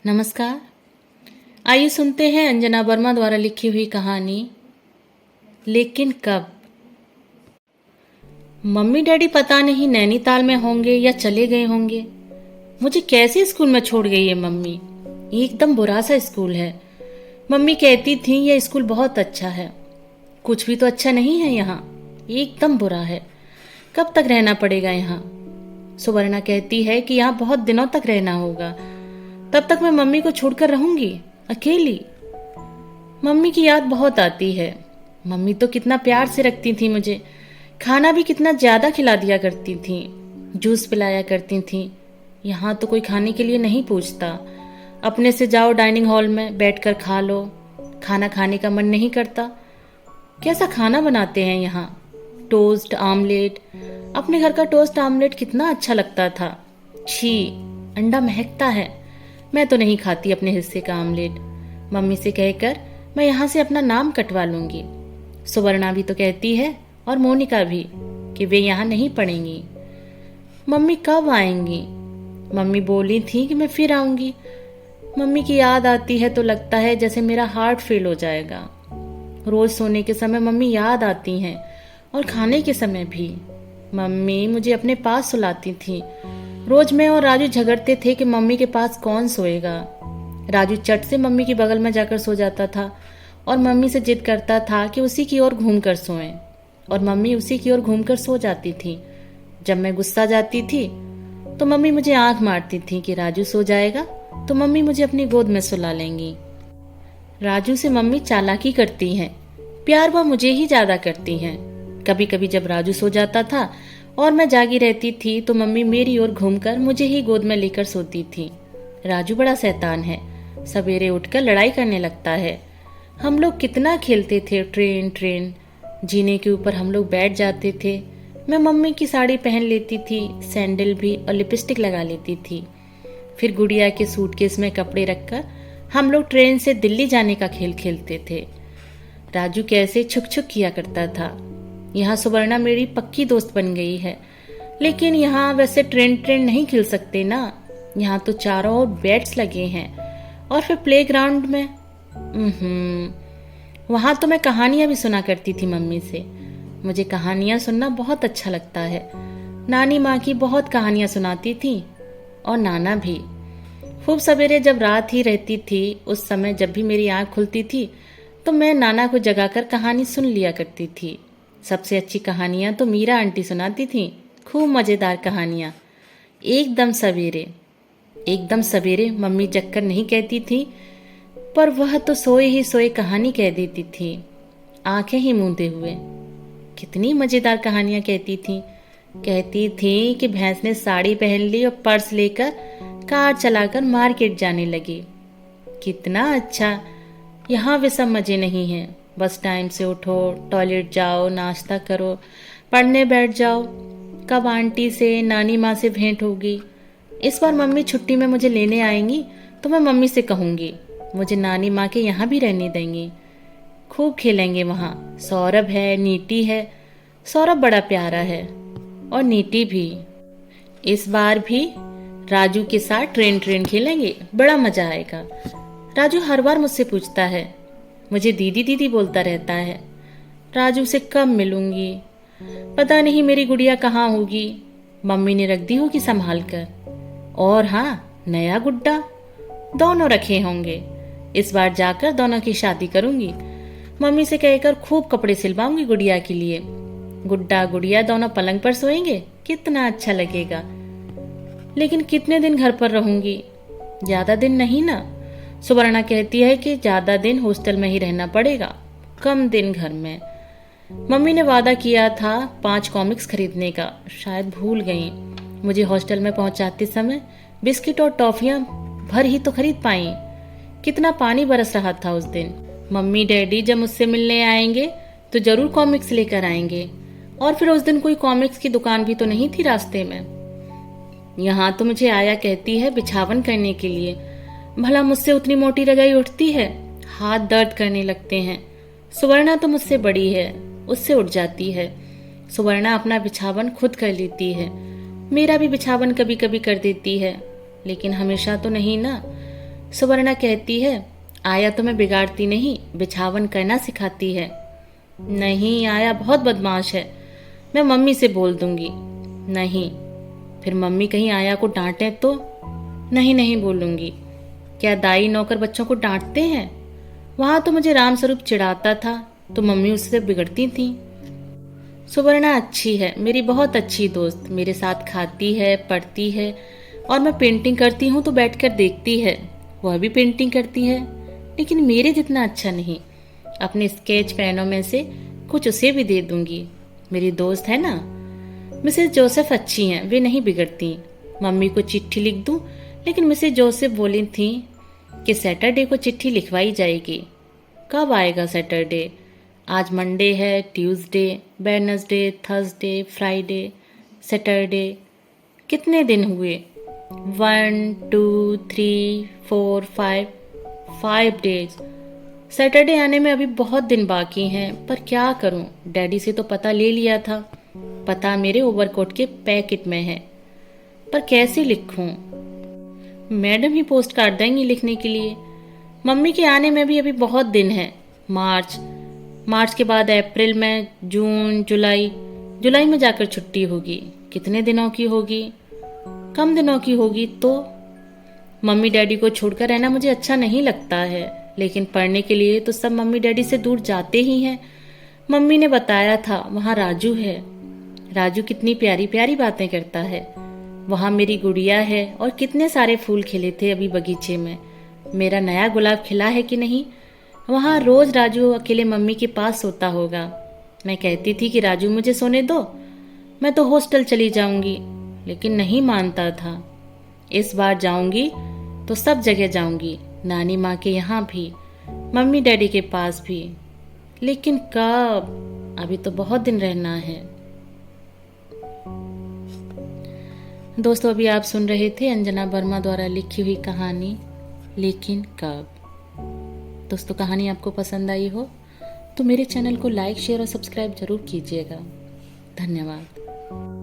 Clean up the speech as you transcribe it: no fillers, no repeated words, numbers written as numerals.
नमस्कार। आइए सुनते हैं अंजना वर्मा द्वारा लिखी हुई कहानी लेकिन कब। मम्मी डैडी पता नहीं नैनीताल में होंगे या चले गए होंगे। मुझे कैसे स्कूल में छोड़ गई है मम्मी। एकदम बुरा सा स्कूल है। मम्मी कहती थी यह स्कूल बहुत अच्छा है। कुछ भी तो अच्छा नहीं है यहाँ, एकदम बुरा है। कब तक रहना पड़ेगा यहाँ। सुवर्णा कहती है कि यहाँ बहुत दिनों तक रहना होगा। तब तक मैं मम्मी को छोड़कर रहूंगी अकेली। मम्मी की याद बहुत आती है। मम्मी तो कितना प्यार से रखती थी मुझे, खाना भी कितना ज्यादा खिला दिया करती थी, जूस पिलाया करती थी। यहाँ तो कोई खाने के लिए नहीं पूछता। अपने से जाओ डाइनिंग हॉल में बैठकर खा लो। खाना खाने का मन नहीं करता। कैसा खाना बनाते हैं यहाँ। टोस्ट आमलेट, अपने घर का टोस्ट आमलेट कितना अच्छा लगता था। छी, अंडा महकता है। मैं तो नहीं खाती अपने हिस्से का आमलेट। मम्मी से कहकर मैं यहाँ से अपना नाम कटवा लूंगी। सुवर्णा भी तो कहती है और मोनिका भी कि वे यहाँ नहीं पढ़ेंगी। मम्मी कब आएंगी। मम्मी बोली थी कि मैं फिर आऊंगी। मम्मी की याद आती है तो लगता है जैसे मेरा हार्ट फेल हो जाएगा। रोज सोने के समय मम्मी याद आती हैं और खाने के समय भी। मम्मी मुझे अपने पास सुलाती थी। रोज मैं और राजू झगड़ते थे कि मम्मी के पास कौन सोएगा। राजू चट से मम्मी के बगल में जाकर सो जाता था और मम्मी से जिद करता था कि उसी की ओर घूमकर सोएं, और मम्मी उसी की ओर घूमकर सो जाती थी। जब मैं गुस्सा जाती थी तो मम्मी मुझे आंख मारती थी कि राजू सो जाएगा तो मम्मी मुझे अपनी गोद में सुला लेंगी। राजू से मम्मी चालाकी करती हैं, प्यार वह मुझे ही ज्यादा करती हैं। कभी कभी जब राजू सो जाता था और मैं जागी रहती थी तो मम्मी मेरी ओर घूमकर मुझे ही गोद में लेकर सोती थी। राजू बड़ा शैतान है, सवेरे उठकर लड़ाई करने लगता है। हम लोग कितना खेलते थे ट्रेन ट्रेन। जीने के ऊपर हम लोग बैठ जाते थे। मैं मम्मी की साड़ी पहन लेती थी, सैंडल भी, और लिपस्टिक लगा लेती थी। फिर गुड़िया के सूटकेस में कपड़े रखकर हम लोग ट्रेन से दिल्ली जाने का खेल खेलते थे। राजू कैसे छुक छुक किया करता था। यहाँ सुवर्णा मेरी पक्की दोस्त बन गई है, लेकिन यहाँ वैसे ट्रेन ट्रेन नहीं खेल सकते ना। यहाँ तो चारों ओर बैट्स लगे हैं और फिर प्लेग्राउंड में वहां तो मैं कहानियां भी सुना करती थी मम्मी से। मुझे कहानियां सुनना बहुत अच्छा लगता है। नानी माँ की बहुत कहानियां सुनाती थी और नाना भी। खूब सवेरे जब रात ही रहती थी उस समय जब भी मेरी आंख खुलती थी तो मैं नाना को जगाकर कहानी सुन लिया करती थी। सबसे अच्छी कहानियां तो मीरा आंटी सुनाती थी, खूब मजेदार कहानियां। एकदम सवेरे मम्मी जगकर नहीं कहती थी, पर वह तो सोए ही सोए कहानी कह देती थी, आंखें ही मूंदे हुए। कितनी मजेदार कहानियां कहती थी। कहती थी कि भैंस ने साड़ी पहन ली और पर्स लेकर कार चलाकर मार्केट जाने लगी। कितना अच्छा। यहाँ वे सब मजे नहीं हैं। बस टाइम से उठो, टॉयलेट जाओ, नाश्ता करो, पढ़ने बैठ जाओ। कब आंटी से नानी माँ से भेंट होगी। इस बार मम्मी छुट्टी में मुझे लेने आएंगी तो मैं मम्मी से कहूंगी मुझे नानी माँ के यहाँ भी रहने देंगी। खूब खेलेंगे वहाँ। सौरभ है, नीति है। सौरभ बड़ा प्यारा है और नीति भी। इस बार भी राजू के साथ ट्रेन ट्रेन खेलेंगे, बड़ा मजा आएगा। राजू हर बार मुझसे पूछता है, मुझे दीदी दीदी बोलता रहता है। राजू से कब मिलूंगी। पता नहीं मेरी गुड़िया कहाँ होगी। मम्मी ने रख दी होगी संभाल कर। और हाँ, नया गुड्डा दोनों रखे होंगे। इस बार जाकर दोनों की शादी करूंगी। मम्मी से कहकर खूब कपड़े सिलवाऊंगी गुड़िया के लिए। गुड्डा गुड़िया दोनों पलंग पर सोएंगे, कितना अच्छा लगेगा। लेकिन कितने दिन घर पर रहूंगी। ज्यादा दिन नहीं ना। सुवर्णा कहती है कि ज्यादा दिन हॉस्टल में ही रहना पड़ेगा, कम दिन घर में। मम्मी ने वादा किया था 5 कॉमिक्स खरीदने का, शायद भूल गई। मुझे हॉस्टल में पहुंचाते समय बिस्किट और टॉफियां भर ही तो खरीद पाई। कितना पानी बरस रहा था उस दिन। मम्मी डैडी जब मुझसे मिलने आएंगे तो जरूर कॉमिक्स लेकर आएंगे। और फिर उस दिन कोई कॉमिक्स की दुकान भी तो नहीं थी रास्ते में। यहाँ तो मुझे आया कहती है बिछावन करने के लिए। भला मुझसे उतनी मोटी रजाई उठती है, हाथ दर्द करने लगते हैं। सुवर्णा तो मुझसे बड़ी है, उससे उठ जाती है। सुवर्णा अपना बिछावन खुद कर लेती है। मेरा भी बिछावन कभी कभी कर देती है, लेकिन हमेशा तो नहीं ना। सुवर्णा कहती है, आया तो मैं बिगाड़ती नहीं, बिछावन करना सिखाती है। नहीं, आया बहुत बदमाश है, मैं मम्मी से बोल दूंगी। नहीं, फिर मम्मी कहीं आया को डांटे तो? नहीं नहीं बोलूंगी। क्या दाई नौकर बच्चों को डांटते हैं? वहां तो मुझे रामस्वरूप चिढ़ाता था तो मम्मी उससे बिगड़ती थी। सुवर्णा अच्छी है, मेरी बहुत अच्छी दोस्त, मेरे साथ खाती है, पढ़ती है, और मैं पेंटिंग करती हूँ तो बैठकर देखती है। वह भी पेंटिंग करती है, लेकिन मेरे जितना अच्छा नहीं। अपने स्केच पेनों में से कुछ उसे भी दे दूंगी। मेरी दोस्त है ना। मिसेस जोसेफ अच्छी हैं, वे नहीं बिगड़ती। मम्मी को चिट्ठी लिख दूं, लेकिन मिसेस जोसेफ बोली थी कि सैटरडे को चिट्ठी लिखवाई जाएगी। कब आएगा सैटरडे? आज मंडे है, Tuesday, Wednesday, Thursday, Friday, Saturday, कितने दिन हुए? 1 2 3 4 5 डेज। सैटरडे आने में अभी बहुत दिन बाकी हैं, पर क्या करूं? डैडी से तो पता ले लिया था। पता मेरे ओवरकोट के पैकेट में है, पर कैसे लिखूं? मैडम ही पोस्ट कार्ड देंगी लिखने के लिए। मम्मी के आने में भी अभी बहुत दिन है। मार्च के बाद अप्रैल में, जून, जुलाई में जाकर छुट्टी होगी। कितने दिनों की होगी? कम दिनों की होगी। तो मम्मी डैडी को छोड़कर रहना मुझे अच्छा नहीं लगता है, लेकिन पढ़ने के लिए तो सब मम्मी डैडी से दूर जाते ही हैं। मम्मी ने बताया था वहाँ राजू है। राजू कितनी प्यारी प्यारी बातें करता है। वहाँ मेरी गुड़िया है, और कितने सारे फूल खिले थे अभी बगीचे में। मेरा नया गुलाब खिला है कि नहीं? वहाँ रोज राजू अकेले मम्मी के पास सोता होगा। मैं कहती थी कि राजू मुझे सोने दो, मैं तो हॉस्टल चली जाऊंगी, लेकिन नहीं मानता था। इस बार जाऊंगी तो सब जगह जाऊंगी, नानी माँ के यहाँ भी, मम्मी डैडी के पास भी। लेकिन कब? अभी तो बहुत दिन रहना है। दोस्तों, अभी आप सुन रहे थे अंजना वर्मा द्वारा लिखी हुई कहानी लेकिन कब। दोस्तों, कहानी आपको पसंद आई हो तो मेरे चैनल को लाइक, शेयर और सब्सक्राइब जरूर कीजिएगा। धन्यवाद।